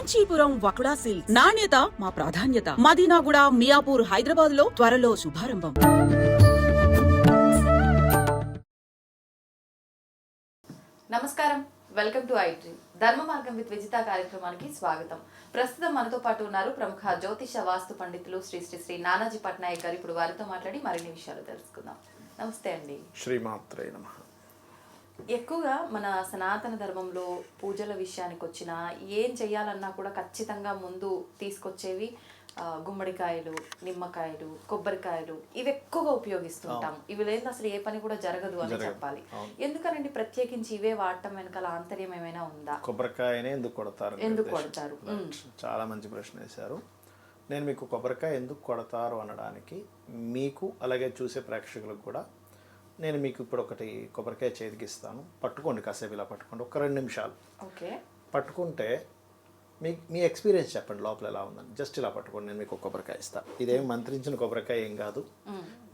Kanchipuram వకుడా silks నాణ్యత మా ప్రాధాన్యత. మదీనాగూడ, మియాపూర్, హైదరాబాద్ లో త్వరలో శుభారంభం. నమస్కారం, వెల్కమ్ టు ఐడ్రీమ్. ధర్మ మార్గం విత్ విజిత కార్యక్రమానికి స్వాగతం. ప్రస్తుతం మనతో పాటు ఉన్నారు ప్రముఖ జ్యోతిష వాస్తు పండితులు శ్రీ శ్రీ శ్రీ నానాజీ పట్నాయక్ గారు. ఇప్పుడు వారితో మాట్లాడి మరిన్ని విషయాలు తెలుసుకుందాం. నమస్తే అండి. శ్రీమాత్రే నమః. ఎక్కువగా మన సనాతన ధర్మంలో పూజల విషయానికి వచ్చినా ఏం చేయాలన్నా కూడా ఖచ్చితంగా ముందు తీసుకొచ్చేవి గుమ్మడికాయలు, నిమ్మకాయలు, కొబ్బరికాయలు. ఇవి ఎక్కువగా ఉపయోగిస్తుంటాం. ఇవి లేదు అసలు ఏ పని కూడా జరగదు అని చెప్పాలి. ఎందుకనండి ప్రత్యేకించి ఇవే వాడటం వెనకాల ఆంతర్యం ఏమైనా ఉందా? కొబ్బరికాయనే ఎందుకు కొడతారు? చాలా మంచి ప్రశ్న వేశారు. నేను మీకు కొబ్బరికాయ ఎందుకు కొడతారు అనడానికి మీకు అలాగే చూసే ప్రేక్షకులకు కూడా నేను మీకు ఇప్పుడు ఒకటి కొబ్బరికాయ చేతికిస్తాను. పట్టుకోండి, కాసేపు ఇలా పట్టుకోండి, ఒక 2 నిమిషాలు పట్టుకుంటే మీ ఎక్స్పీరియన్స్ చెప్పండి లోపల ఎలా ఉందని. జస్ట్ ఇలా పట్టుకోండి, నేను మీకు కొబ్బరికాయ ఇస్తాను. ఇదేం మంత్రించిన కొబ్బరికాయ ఏం కాదు.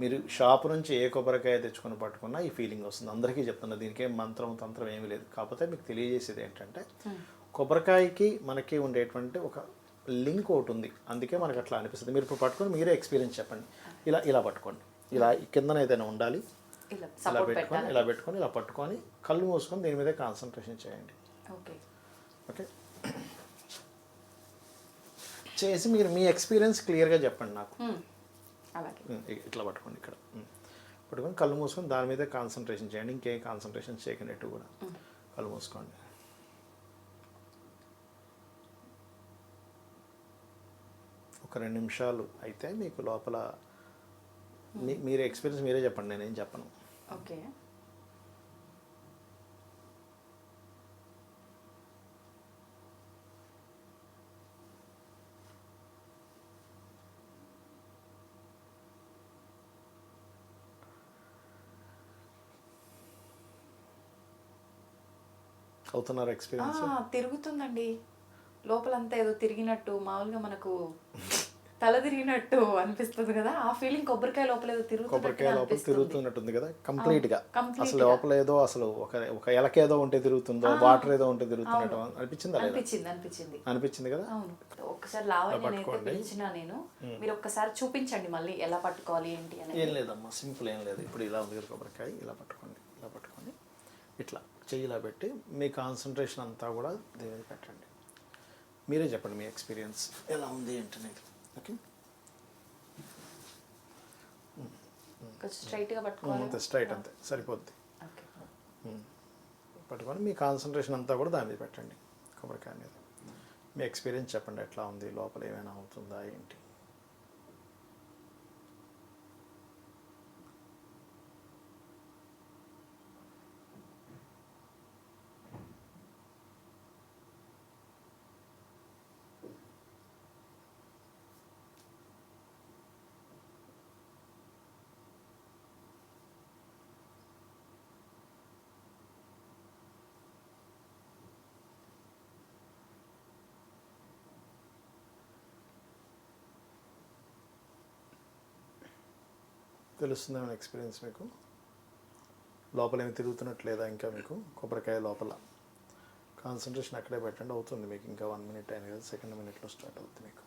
మీరు షాపు నుంచి ఏ కొబ్బరికాయ తెచ్చుకొని పట్టుకున్నా ఈ ఫీలింగ్ వస్తుంది. అందరికీ చెప్తున్నా, దీనికి ఏం తంత్రం ఏమీ లేదు. కాకపోతే మీకు తెలియజేసేది ఏంటంటే కొబ్బరికాయకి మనకి ఉండేటువంటి ఒక లింక్ ఒకటి ఉంది, అందుకే మనకు అట్లా అనిపిస్తుంది. మీరు ఇప్పుడు పట్టుకొని మీరే ఎక్స్పీరియన్స్ చెప్పండి. ఇలా పట్టుకోండి, ఇలా కిందన ఏదైనా ఉండాలి, ఇలా పెట్టుకొని ఇలా పట్టుకొని కళ్ళు మూసుకొని దీని మీదే కాన్సన్ట్రేషన్ చేయండి. ఓకే, చేసి మీరు మీ ఎక్స్పీరియన్స్ క్లియర్గా చెప్పండి నాకు. ఇట్లా పట్టుకోండి, ఇక్కడ పట్టుకొని కళ్ళు మూసుకొని దాని మీదే కాన్సన్ట్రేషన్ చేయండి. ఇంకేం కాన్సన్ట్రేషన్ చేయకనట్టు కూడా కళ్ళు మూసుకోండి. ఒక 2 నిమిషాలు అయితే మీకు లోపల మీరు ఎక్స్పీరియన్స్ మీరే చెప్పండి, నేనేం చెప్పను. ఓకే, అవుతున్నారు ఎక్స్పీరియన్స్? తిరుగుతుందండి లోపలంతా, ఏదో తిరిగినట్టు. మామూలుగా మనకు తల తిరిగినట్టు అనిపిస్తుంది కదా, ఆ ఫీలింగ్ కొబ్బరికాయ లోపల ఏదో తిరుగుతున్నట్టుంది కదా కంప్లీట్ గా. అసలు లోపల ఏదో అసలు ఒక ఎలకేదో ఉంటే తిరుగుతుందో, వాటర్ ఏదో ఉంటే తిరుగుతున్నట్టు అనిపించింది కదా. ఒక్కసారి లావణ్య పిలిచినా నేను, మీరు ఒక్కసారి చూపించండి మళ్ళీ ఎలా పట్టుకోవాలి ఏంటి అని. ఏం లేదమ్మా, సింపుల్, ఏం లేదు. ఇప్పుడు ఇలా ఉంది కదా కొబ్బరికాయ, ఇలా పట్టుకోండి ఇట్లా చెయ్యి ఇలా పెట్టి మీ కాన్సన్ట్రేషన్ అంతా కూడా దీని మీద పెట్టండి. మీరే చెప్పండి మీ ఎక్స్పీరియన్స్ ఎలా ఉంది ఏంటనేది. ఓకే, స్ట్రైట్ అంతే సరిపోద్ది. పట్టుకొని మీ కాన్సన్ట్రేషన్ అంతా కూడా దాని మీద పెట్టండి, కొబ్బరికాయ మీద. మీ ఎక్స్పీరియన్స్ చెప్పండి, ఎట్లా ఉంది, లోపల ఏమైనా అవుతుందా ఏంటి. తెలుస్తుంది ఏమైనా ఎక్స్పీరియన్స్ మీకు? లోపల ఏమి తిరుగుతున్నట్లేదా ఇంకా మీకు? కొబ్బరికాయ లోపల కాన్సన్ట్రేషన్ అక్కడే పెట్టండి. అవుతుంది మీకు. ఇంకా 1 మినిట్ అయినా కదా, 2nd మినిట్లో స్టార్ట్ అవుతుంది మీకు.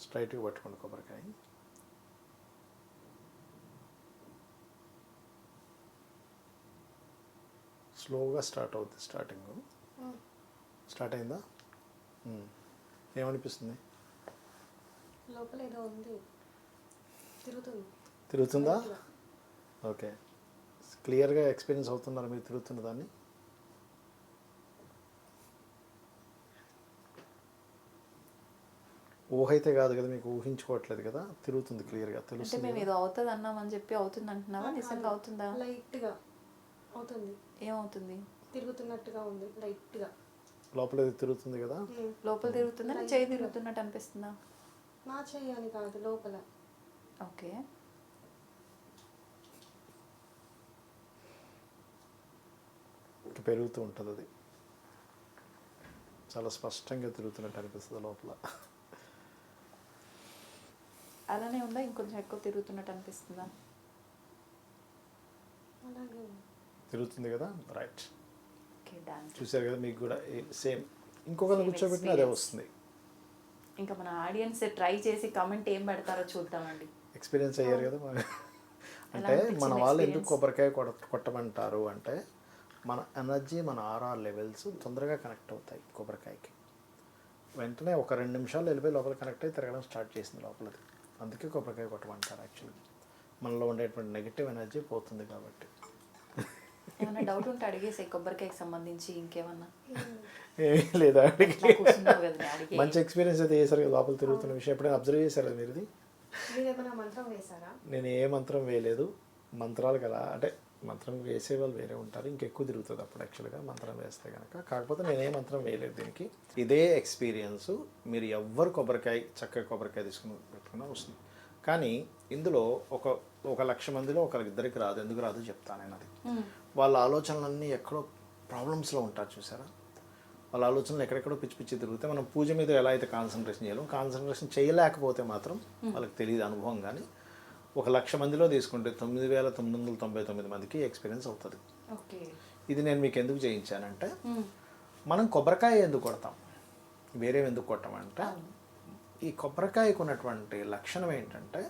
స్ట్రైట్గా పట్టుకోండి కొబ్బరికాయ. స్లోగా స్టార్ట్ అవుతుంది. స్టార్ట్ అయిందా? ఏమనిపిస్తుంది? లోపల ఏదో ఉంది, తిరుగుతుందా? ఓకే, క్లియర్గా ఎక్స్పీరియన్స్ అవుతున్నారు మీరు తిరుగుతున్న దాన్ని? ఊహ అయితే కాదు కదా, మీకు ఊహించుకోవట్లేదు కదా, తిరుగుతుంది క్లియర్గా తెలుస్తుంది. మేము ఏదో అవుతుంది అన్నామని చెప్పి అవుతుంది అంటున్నావా? నిజంగా అవుతుందా? లైట్గా అవుతుంది. ఏమవుతుంది? తిరుగుతున్నట్టుగా ఉంది లైట్గా. లోపల ఏదో తిరుగుతుంది కదా, లోపల తిరుగుతుందా? చేయి తిరుగుతున్నట్టు అనిపిస్తుందా? నా చెయ్యి అని కాదు, లోపల. ఓకే, పెరుగుతూ ఉంటుంది. అది చాలా స్పష్టంగా తిరుగుతున్నట్టు అనిపిస్తుంది లోపల. అలానే ఉందా? ఇంకొంచెం ఎక్కువ తిరుగుతున్నట్టు అనిపిస్తుందా? అలాగే తిరుగుతుంది కదా, రైట్. ఓకే, డాన్స్ చూసారు కదా, మీకు కూడా సేమ్ ఇంకొకరిని కూర్చోబెట్టినా అదే వస్తుంది. ఇంకా మన ఆడియన్స్ ట్రై చేసి కమెంట్ ఏం పెడతారో చూద్దామండి. ఎక్స్పీరియన్స్ అయ్యారు కదా అంటే మన వాళ్ళు ఎందుకు కొబ్బరికాయ కొట్టమంటారు అంటే మన ఎనర్జీ, మన ఆరా లెవెల్స్ తొందరగా కనెక్ట్ అవుతాయి కొబ్బరికాయకి. వెంటనే ఒక 2 నిమిషాలు వెళ్ళిపోయి లోపల కనెక్ట్ అయ్యి తిరగడం స్టార్ట్ చేసింది లోపలది. అందుకే కొబ్బరికాయ కొట్టమంటారు. యాక్చువల్లీ మనలో ఉండేటువంటి నెగిటివ్ ఎనర్జీ పోతుంది కాబట్టి. ఏమైనా డౌట్ ఉంటే అడిగేసే కొబ్బరికాయకి సంబంధించి ఇంకేమన్నా ఏమీ లేదా కూర్చున్నావు కదా అడిగే. మంచి ఎక్స్పీరియన్స్ అయితే చేశారు కదా లోపల తిరుగుతున్న విషయం ఎప్పుడైనా అబ్జర్వ్ చేశారు కదా మీరు? మీరు ఏమైనా మంత్రం వేశారా? నేను ఏ మంత్రం వేయలేదు. మంత్రాలు కదా అంటే మంత్రం వేసే వాళ్ళు వేరే ఉంటారు, ఇంకెక్కువ తిరుగుతుంది అప్పుడు యాక్చువల్గా మంత్రం వేస్తే కనుక. కాకపోతే నేనే మంత్రం వేయలేదు దీనికి. ఇదే ఎక్స్పీరియన్స్ మీరు ఎవ్వరు కొబ్బరికాయ చక్కగా కొబ్బరికాయ తీసుకుని పెట్టుకున్నా వస్తుంది. కానీ ఇందులో ఒక 1,00,000 మందిలో ఒకరిద్దరికి రాదు. ఎందుకు రాదు చెప్తాను నేను. అది వాళ్ళ ఆలోచనలన్నీ ఎక్కడో ప్రాబ్లమ్స్లో ఉంటారు చూసారా. వాళ్ళ ఆలోచనలు ఎక్కడెక్కడో పిచ్చి పిచ్చి తిరిగితే మనం పూజ మీద ఎలా అయితే కాన్సన్ట్రేషన్ చేయాలో కాన్సన్ట్రేషన్ చేయలేకపోతే మాత్రం వాళ్ళకి తెలియదు అనుభవం. కానీ 1,00,000 మందిలో తీసుకుంటే 9,999 మందికి ఎక్స్పీరియన్స్ అవుతుంది. ఇది నేను మీకు ఎందుకు చేయించానంటే మనం కొబ్బరికాయ ఎందుకు కొడతాం, వేరేవి ఎందుకు కొట్టమంటే ఈ కొబ్బరికాయకు ఉన్నటువంటి లక్షణం ఏంటంటే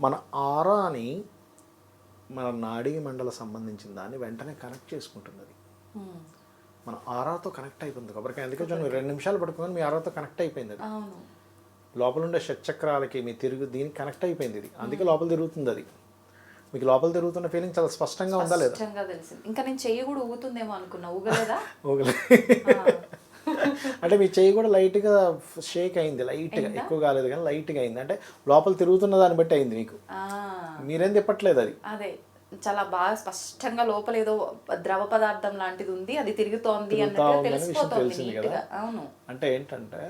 మన ఆరాని, మన నాడీ మండల సంబంధించిన దాన్ని వెంటనే కనెక్ట్ చేసుకుంటుంది. అది మన ఆరాతో కనెక్ట్ అయిపోయింది కొబ్బరికాయ. అందుకే మీరు 2 నిమిషాలు పట్టుకొని మీ ఆరాతో కనెక్ట్ అయిపోయింది. అది లోపల ఉండే షట్చక్రాలకి మీ దీనికి కనెక్ట్ అయిపోయింది. ఇది అందుకే లోపల తిరుగుతుంది. అది మీకు లోపల తిరుగుతున్న ఫీలింగ్ చాలా స్పష్టంగా ఉందా లేదా? ఇంకా నేను చెయ్యి కూడా ఊగుతుందేమో అనుకున్నా, ఊగలేదా? అంటే మీ చెయ్యి కూడా లైట్గా షేక్ అయింది, లైట్గా, ఎక్కువ కాలేదు కానీ లైట్గా అయింది. అంటే లోపల తిరుగుతున్న దాన్ని బట్టి అయింది మీకు, మీరేం తిప్పట్లేదు. అది అదే చాలా బాగా స్పష్టంగా లోపల ఏదో ద్రవ పదార్థం లాంటిది ఉంది, అది తిరుగుతోంది అన్నట్టు తెలిసిపోతుంది కదా. అవును. అంటే ఏంటంటే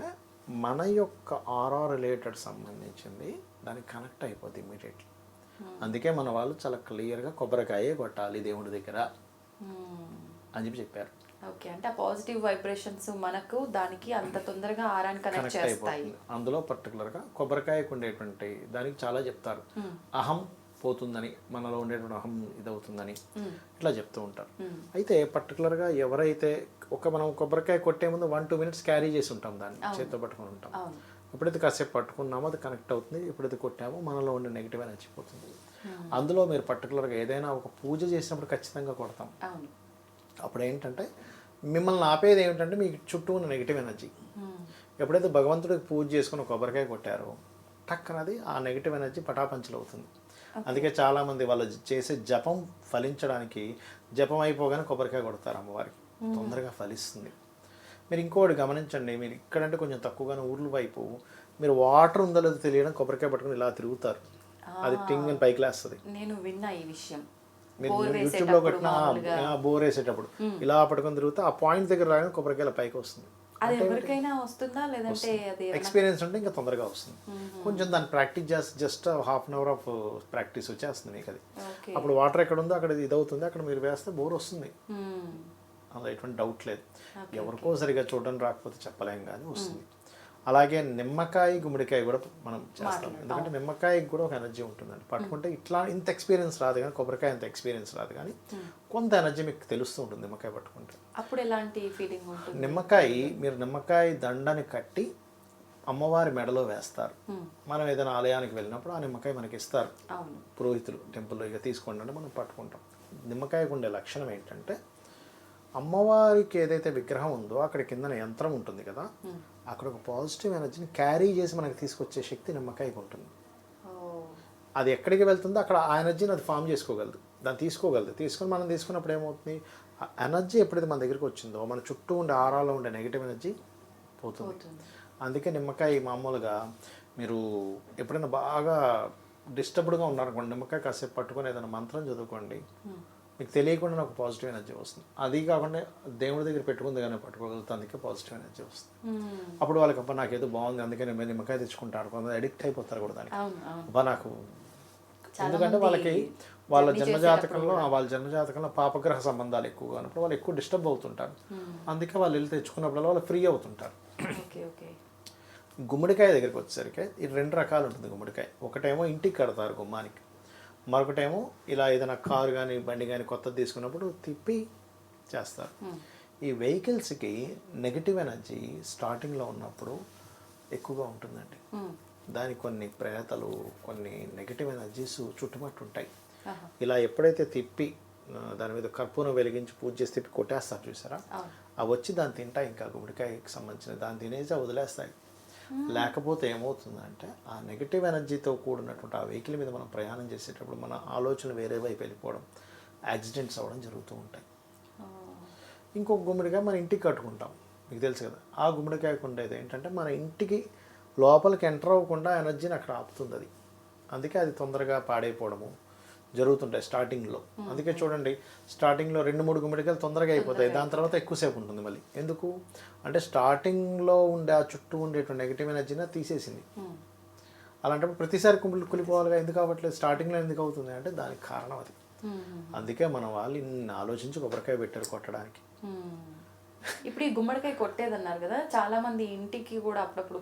మన యొక్క ఆరా రిలేటెడ్ సంబంధించింది దానికి కనెక్ట్ అయిపోద్ది ఇమీడియట్లీ. అందుకే మన వాళ్ళు చాలా క్లియర్గా కొబ్బరికాయే కొట్టాలి దేవుడి దగ్గర అని చెప్పారు. ఓకే, అంటే ఆ పాజిటివ్ వైబ్రేషన్స్ మనకు దానికి అంత తొందరగా ఆరాన్ని కనెక్ట్ చేస్తాయి. అందులో పర్టికులర్గా కొబ్బరికాయకు ఉండేటువంటి దానికి చాలా చెప్తారు. అహం పోతుందని, మనలో ఉండేటువంటి అహం ఇదవుతుందని ఇట్లా చెప్తూ ఉంటారు. అయితే పర్టికులర్గా ఎవరైతే మనం కొబ్బరికాయ కొట్టే ముందు 1-2 మినిట్స్ క్యారీ చేసి ఉంటాం, దాన్ని చేతితో పట్టుకుని ఉంటాం. ఎప్పుడైతే కాసేపు పట్టుకున్నామో అది కనెక్ట్ అవుతుంది, ఎప్పుడైతే కొట్టామో మనలో ఉండే నెగిటివ్ ఎనర్జీ పోతుంది. అందులో మీరు పర్టికులర్గా ఏదైనా ఒక పూజ చేసినప్పుడు ఖచ్చితంగా కొడతాం. అప్పుడు ఏంటంటే మిమ్మల్ని ఆపేది ఏమిటంటే మీ చుట్టూ ఉన్న నెగిటివ్ ఎనర్జీ. ఎప్పుడైతే భగవంతుడికి పూజ చేసుకుని కొబ్బరికాయ కొట్టారో టక్కనది ఆ నెగిటివ్ ఎనర్జీ పటాపంచలు అవుతుంది. అందుకే చాలామంది వాళ్ళు చేసే జపం ఫలించడానికి జపం అయిపోగానే కొబ్బరికాయ కొడతారు అమ్మవారికి, తొందరగా ఫలిస్తుంది. మీరు ఇంకోటి గమనించండి, మీరు ఇక్కడంటే కొంచెం తక్కువగానే ఊర్ల వైపు మీరు వాటర్ ఉందో లేదో తెలియడం కొబ్బరికాయ పట్టుకుని ఇలా తిరుగుతారు, అది టింగ్ అని పైకి లేస్తుంది. నేను విన్నా ఈ విషయం. మీరు యూట్యూబ్లో కొట్టిన బోర్ వేసేటప్పుడు ఇలా పట్టుకొని తిరుగుతా ఆ పాయింట్ దగ్గర రాగానే కొబ్బరికాయల పైకి వస్తుంది. అది ఎవరికైనా వస్తుందా లేదంటే అది ఎక్స్పీరియన్స్ ఉంటే ఇంకా తొందరగా వస్తుంది. కొంచెం దాన్ని ప్రాక్టీస్ చేస్తే just ½ an hour of practice వచ్చేస్తుంది మీకు. అది అప్పుడు వాటర్ ఎక్కడ ఉందో అక్కడ ఇది అవుతుంది, అక్కడ మీరు వేస్తే బోర్ వస్తుంది, అందులో ఎటువంటి డౌట్ లేదు. ఎవరికో సరిగా చూడడం రాకపోతే చెప్పలేం కానీ వస్తుంది. అలాగే నిమ్మకాయ గుమ్మడికాయ కూడా మనం చేస్తాం, ఎందుకంటే నిమ్మకాయకి కూడా ఒక ఎనర్జీ ఉంటుందండి. పట్టుకుంటే ఇంత ఎక్స్పీరియన్స్ రాదు కానీ కొబ్బరికాయ అంత ఎక్స్పీరియన్స్ రాదు కానీ కొంత ఎనర్జీ మీకు తెలుస్తూ ఉంటుంది నిమ్మకాయ పట్టుకుంటే. అప్పుడు ఎలాంటి ఫీలింగ్ ఉంటుంది? మీరు నిమ్మకాయ దండని కట్టి అమ్మవారి మెడలో వేస్తారు. మనం ఏదైనా ఆలయానికి వెళ్ళినప్పుడు ఆ నిమ్మకాయ మనకి ఇస్తారు పురోహితులు, టెంపుల్లో ఇక తీసుకోండి అంటే మనం పట్టుకుంటాం. నిమ్మకాయకు ఉండే లక్షణం ఏంటంటే అమ్మవారికి ఏదైతే విగ్రహం ఉందో అక్కడ కింద యంత్రం ఉంటుంది కదా, అక్కడ ఒక పాజిటివ్ ఎనర్జీని క్యారీ చేసి మనకి తీసుకొచ్చే శక్తి నిమ్మకాయకు ఉంటుంది. అది ఎక్కడికి వెళ్తుందో అక్కడ ఆ ఎనర్జీని అది ఫామ్ చేసుకోగలదు, దాన్ని తీసుకోగలదు. మనం తీసుకున్నప్పుడు ఏమవుతుంది, ఆ ఎనర్జీ ఎప్పుడైతే మన దగ్గరికి వచ్చిందో మన చుట్టూ ఉండే ఆరాలో ఉండే నెగిటివ్ ఎనర్జీ పోతుంది. అందుకే నిమ్మకాయ మామూలుగా మీరు ఎప్పుడైనా బాగా డిస్టర్బ్డ్గా ఉన్నారనుకోండి, నిమ్మకాయ కాసేపు పట్టుకొని ఏదైనా మంత్రం చదువుకోండి, మీకు తెలియకుండా ఒక పాజిటివ్ ఎనర్జీ వస్తుంది. అది కాకుండా దేవుడి దగ్గర పెట్టుకుంది కానీ పట్టుకోగలుగుతుంది, అందుకే పాజిటివ్ ఎనర్జీ వస్తుంది. అప్పుడు వాళ్ళకి అబ్బా నాకేదో బాగుంది అందుకే నేను నిమ్మకాయ తెచ్చుకుంటారు, కొంత అడిక్ట్ అయిపోతారు కూడా దానికి. అబ్బా నాకు, ఎందుకంటే వాళ్ళకి వాళ్ళ జన్మజాతకంలో పాపగ్రహ సంబంధాలు ఎక్కువగా ఉన్నప్పుడు వాళ్ళు ఎక్కువ డిస్టర్బ్ అవుతుంటారు. అందుకే వాళ్ళు వెళ్ళి తెచ్చుకున్నప్పుడు వాళ్ళు ఫ్రీ అవుతుంటారు. గుమ్మడికాయ దగ్గరికి వచ్చేసరికి ఇది 2 రకాలు ఉంటుంది గుమ్మడికాయ. ఒకటేమో ఇంటికి కడతారు గుమ్మానికి, మరొకటేమో ఇలా ఏదైనా కారు కానీ బండి కానీ కొత్తది తీసుకున్నప్పుడు తిప్పి చేస్తారు. ఈ వెహికల్స్కి నెగిటివ్ ఎనర్జీ స్టార్టింగ్లో ఉన్నప్పుడు ఎక్కువగా ఉంటుందండి. దానికి కొన్ని ప్రేతలు, కొన్ని నెగిటివ్ ఎనర్జీస్ చుట్టుముట్టు ఉంటాయి. ఇలా ఎప్పుడైతే తిప్పి దాని మీద కర్పూరం వెలిగించి పూజ చేసి తిప్పి కొట్టేస్తారు చూసారా, అవి వచ్చి దాన్ని తింటాయి. ఇంకా గుమ్మడికాయకి సంబంధించిన దాన్ని తినేసి వదిలేస్తాయి. లేకపోతే ఏమవుతుందంటే ఆ నెగిటివ్ ఎనర్జీతో కూడినటువంటి ఆ వెహికల్ మీద మనం ప్రయాణం చేసేటప్పుడు మన ఆలోచనలు వేరే వైపు వెళ్ళిపోవడం, యాక్సిడెంట్స్ అవ్వడం జరుగుతూ ఉంటాయి. ఇంకొక గుమ్మడికాయ మన ఇంటికి కట్టుకుంటాం, మీకు తెలుసు కదా. ఆ గుమ్మడికాయకు ఉండేది ఏంటంటే మన ఇంటికి లోపలికి ఎంటర్ అవ్వకుండా ఎనర్జీని అక్కడ ఆపుతుంది అది. అందుకే అది తొందరగా పాడైపోవడము జరుగుతుంటాయి స్టార్టింగ్లో. అందుకే చూడండి, స్టార్టింగ్లో 2-3 గుమ్మడికాయలు తొందరగా అయిపోతాయి, దాని తర్వాత ఎక్కువసేపు ఉంటుంది మళ్ళీ. ఎందుకు అంటే స్టార్టింగ్లో ఉండే ఆ చుట్టూ ఉండేటువంటి నెగిటివ్ ఎనర్జీని తీసేసింది. అలాంటప్పుడు ప్రతిసారి కులిపోవాలిగా, ఎందుకు అవ్వట్లేదు, స్టార్టింగ్లో ఎందుకు అవుతుంది అంటే దానికి కారణం అది. అందుకే మన వాళ్ళు ఇన్ని ఆలోచించి కొబ్బరికాయ పెట్టారు కొట్టడానికి. ఇప్పుడు ఈ గుమ్మడికాయ కొట్టేదన్నారు కదా, చాలా మంది ఇంటికి కూడా అప్పుడప్పుడు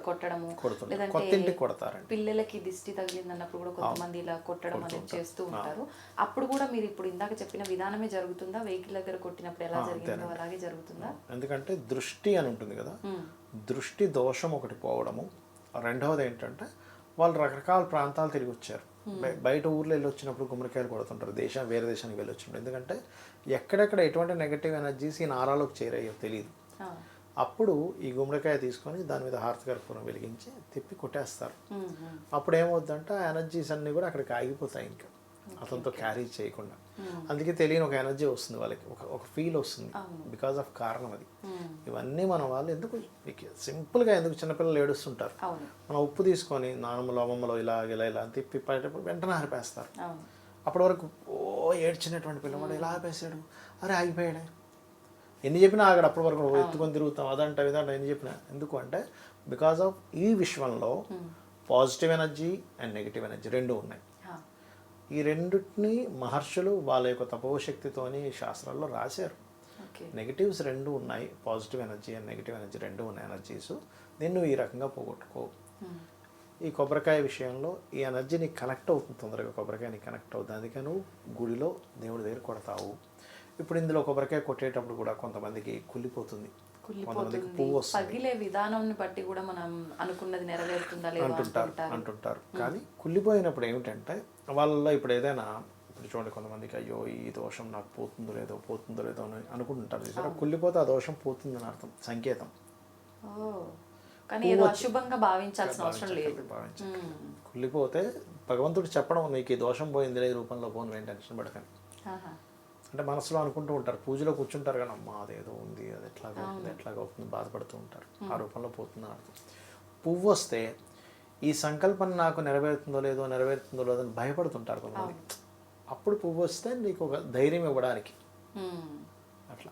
కొట్టడము, లేదంటే పిల్లలకి దిష్టి తగిలింది అన్నప్పుడు కూడా కొంతమంది ఇలా కొట్టడం అనేది చేస్తూ ఉంటారు. అప్పుడు కూడా మీరు ఇప్పుడు ఇందాక చెప్పిన విధానమే జరుగుతుందా? వెహికల్ దగ్గర కొట్టినప్పుడు ఎలా జరిగిందో అలాగే జరుగుతుందా? ఎందుకంటే దృష్టి అని ఉంటుంది కదా, దృష్టి దోషం ఒకటి పోవడము. రెండవది ఏంటంటే వాళ్ళు రకరకాల ప్రాంతాలు తిరిగి వచ్చారు. బయట ఊర్లో వెళ్ళి వచ్చినప్పుడు గుమ్మడికాయలు కొడుతుంటారు, వేరే దేశానికి వెళ్ళి వచ్చినప్పుడు. ఎందుకంటే ఎక్కడెక్కడ ఎటువంటి నెగటివ్ ఎనర్జీస్ ఈ నారాలోకి చేరాయో తెలియదు. అప్పుడు ఈ గుమ్మడికాయ తీసుకొని దాని మీద హారతి కర్పూరం వెలిగించి తిప్పి కొట్టేస్తారు. అప్పుడు ఏమవుద్దంటే ఆ ఎనర్జీస్ అన్నీ కూడా అక్కడికి ఆగిపోతాయి, ఇంకా అతనితో క్యారీ చేయకుండా. అందుకే తెలియని ఒక ఎనర్జీ వస్తుంది వాళ్ళకి, ఒక ఫీల్ వస్తుంది, బికాజ్ ఆఫ్ కారణం అది. ఇవన్నీ మన వాళ్ళు ఎందుకు సింపుల్గా, ఎందుకు చిన్నపిల్లలు ఏడుస్తుంటారు, మనం ఉప్పు తీసుకొని నానమ్మలో అమ్మమ్మలో ఇలా ఇలా ఇలా తిప్పి పడేటప్పుడు వెంటనే ఆరిపేస్తారు. అప్పటి వరకు ఏడ్చినటువంటి పిల్లవాడు ఇలా ఆపేసాడు, అరే ఆగిపోయాడే, ఎన్ని చెప్పినా ఆగడు. అప్పటి వరకు ఎత్తుకొని తిరుగుతాం, అదంట ఇదంట ఎన్ని చెప్పినా. ఎందుకు అంటే బికాజ్ ఆఫ్ ఈ విశ్వంలో positive energy and negative energy రెండు ఉన్నాయి. ఈ రెండింటిని మహర్షులు వాళ్ళ యొక్క తపోశక్తితోని శాస్త్రాల్లో రాశారు. నెగిటివ్స్ రెండు ఉన్నాయి, positive energy and negative energy రెండు ఉన్నాయి ఎనర్జీస్. దీన్ని నువ్వు ఈ రకంగా పోగొట్టుకో. ఈ కొబ్బరికాయ విషయంలో ఈ ఎనర్జీ నీకు కనెక్ట్ అవుతుంది, తొందరగా కొబ్బరికాయ నీకు కనెక్ట్ అవుతుంది. అందుకే నువ్వు గుడిలో దేవుడి దగ్గర కొడతావు. ఇప్పుడు ఇందులో కొబ్బరికాయ కొట్టేటప్పుడు కూడా కొంతమందికి కుళ్ళిపోతుంది, కొంతమందికి పువ్వు వస్తుంది, విధానాన్ని బట్టి కూడా మనం అనుకున్నది నెరవేరుతుందా అంటుంటారు. కానీ కుళ్ళిపోయినప్పుడు ఏమిటంటే వాళ్ళలో ఇప్పుడు ఏదైనా, ఇప్పుడు చూడండి కొంతమందికి అయ్యో ఈ దోషం నాకు పోతుందో లేదో అని అనుకుంటుంటారు. చూసారా, కుళ్ళిపోతే ఆ దోషం పోతుందని అర్థం, సంకేతం. కానీ ఏదో అశుభంగా భావించాల్సిన అవసరం లేదు. కుళ్ళిపోతే భగవంతుడు చెప్పడం, నీకు ఈ దోషం పోయింది ఈ రూపంలో పోను, ఏం టెన్షన్ పడకని. అంటే మనసులో అనుకుంటూ ఉంటారు, పూజలో కూర్చుంటారు కానీ అమ్మా అదేదో ఉంది, అది ఎట్లాగవుతుంది బాధపడుతూ ఉంటారు. ఆ రూపంలో పోతుందని అర్థం. పువ్వు వస్తే ఈ సంకల్పం నాకు నెరవేరుతుందో లేదో అని భయపడుతుంటారు కొంతమంది. అప్పుడు పువ్వు వస్తే నీకు ఒక ధైర్యం ఇవ్వడానికి అట్లా.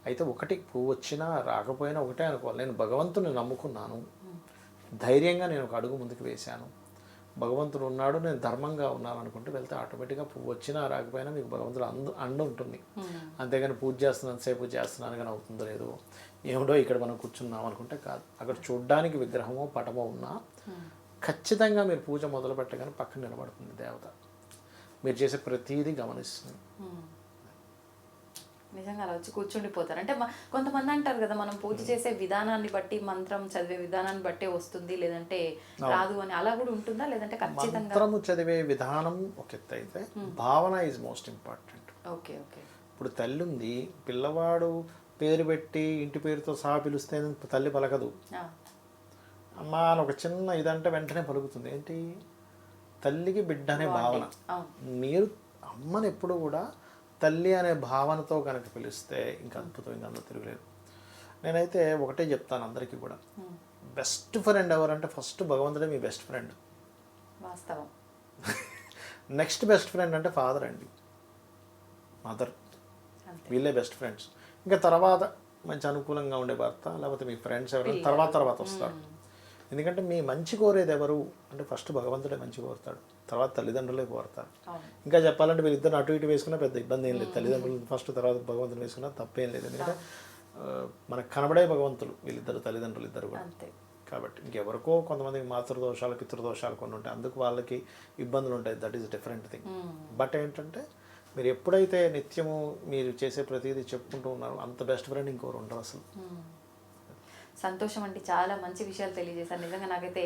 అయితే ఒకటి పువ్వు వచ్చినా రాకపోయినా ఒకటే అనుకోవాలి, నేను భగవంతుని నమ్ముకున్నాను, ధైర్యంగా నేను ఒక అడుగు ముందుకు వేశాను, భగవంతుడు ఉన్నాడు, నేను ధర్మంగా ఉన్నాను అనుకుంటూ వెళ్తే ఆటోమేటిక్గా పువ్వు వచ్చినా రాకపోయినా మీకు భగవంతుడు అండ ఉంటుంది. అంతేగాని పూజ చేస్తున్నాను కానీ అవుతుందో లేదో, ఏమిటో ఇక్కడ మనం కూర్చున్నాం అనుకుంటే కాదు. అక్కడ చూడ్డానికి విగ్రహమో పటమో ఉన్నా ఖచ్చితంగా మీరు పూజ మొదలు పెట్టగానే పక్కన నిలబడుతుంది దేవత, మీరు చేసే ప్రతిదీ గమనిస్తుంది. నిజంగా అలా వచ్చి కూర్చుండిపోతారు. అంటే కొంతమంది అంటారు కదా, మనం పూజ చేసే విధానాన్ని బట్టి, మంత్రం చదివే విధానాన్ని బట్టే వస్తుంది, లేదంటే రాదు అని. అలా కూడా ఉంటుందా? లేదంటే ఖచ్చితంగా మంత్రము చదివే విధానం ఒక ఎత్తు అయితే భావన is most important. Okay okay. ఇప్పుడు తల్లి ఉంది, పిల్లవాడు పేరు పెట్టి ఇంటి పేరుతో సహా పిలిస్తే తల్లి పలకదు, అమ్మ అని ఒక చిన్న ఇదంటే వెంటనే పలుకుతుంది. ఏంటి, తల్లికి బిడ్డ అనే భావన. మీరు అమ్మని ఎప్పుడు కూడా తల్లి అనే భావనతో కనుక పిలిస్తే ఇంకా అద్భుతం, ఇంకా అందరూ తిరగలేదు. నేనైతే ఒకటే చెప్తాను అందరికీ కూడా, బెస్ట్ ఫ్రెండ్ ఎవరంటే ఫస్ట్ భగవంతుడే మీ బెస్ట్ ఫ్రెండ్. వాస్తవం. నెక్స్ట్ బెస్ట్ ఫ్రెండ్ అంటే ఫాదర్ అండి, మదర్, వీళ్ళే బెస్ట్ ఫ్రెండ్స్. ఇంకా తర్వాత మంచి అనుకూలంగా ఉండే భర్త, లేకపోతే మీ ఫ్రెండ్స్ ఎవరైనా తర్వాత వస్తారు. ఎందుకంటే మీ మంచి కోరేది ఎవరు అంటే ఫస్ట్ భగవంతుడే మంచి కోరుతాడు, తర్వాత తల్లిదండ్రులే కోరుతారు. ఇంకా చెప్పాలంటే వీళ్ళిద్దరు అటు ఇటు వేసుకున్నా పెద్ద ఇబ్బంది ఏం లేదు, తల్లిదండ్రులు ఫస్ట్ తర్వాత భగవంతుని వేసుకున్నా తప్పేం లేదు. ఎందుకంటే మనకు కనబడే భగవంతులు వీళ్ళిద్దరు, తల్లిదండ్రులు ఇద్దరు కూడా. కాబట్టి ఇంకెవరికో కొంతమందికి మాతృదోషాలు పితృదోషాలు కొన్ని ఉంటాయి, అందుకు వాళ్ళకి ఇబ్బందులు ఉంటాయి, that is different thing. But ఏంటంటే మీరు ఎప్పుడైతే నిత్యము మీరు చేసే ప్రతిదీ చెప్పుకుంటూ ఉన్నారో అంత బెస్ట్ ఫ్రెండ్ ఇంకోరు ఉండరు అసలు. సంతోషం అండి, చాలా మంచి విషయాలు తెలియజేశారు. నిజంగా నాకైతే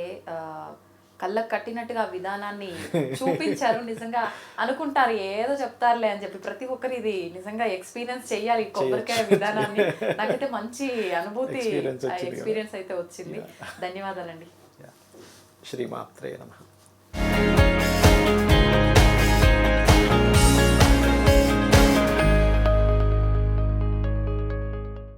కళ్ళకు కట్టినట్టుగా విధానాన్ని చూపించారు. నిజంగా అనుకుంటారు ఏదో చెప్తారులే అని చెప్పి, ప్రతి ఒక్కరు ఇది నిజంగా ఎక్స్పీరియన్స్ చెయ్యాలి కొబ్బరికాయ విధానాన్ని. నాకైతే మంచి అనుభూతి ఎక్స్పీరియన్స్ అయితే వచ్చింది. ధన్యవాదాలండి. శ్రీమాత్రే నమః.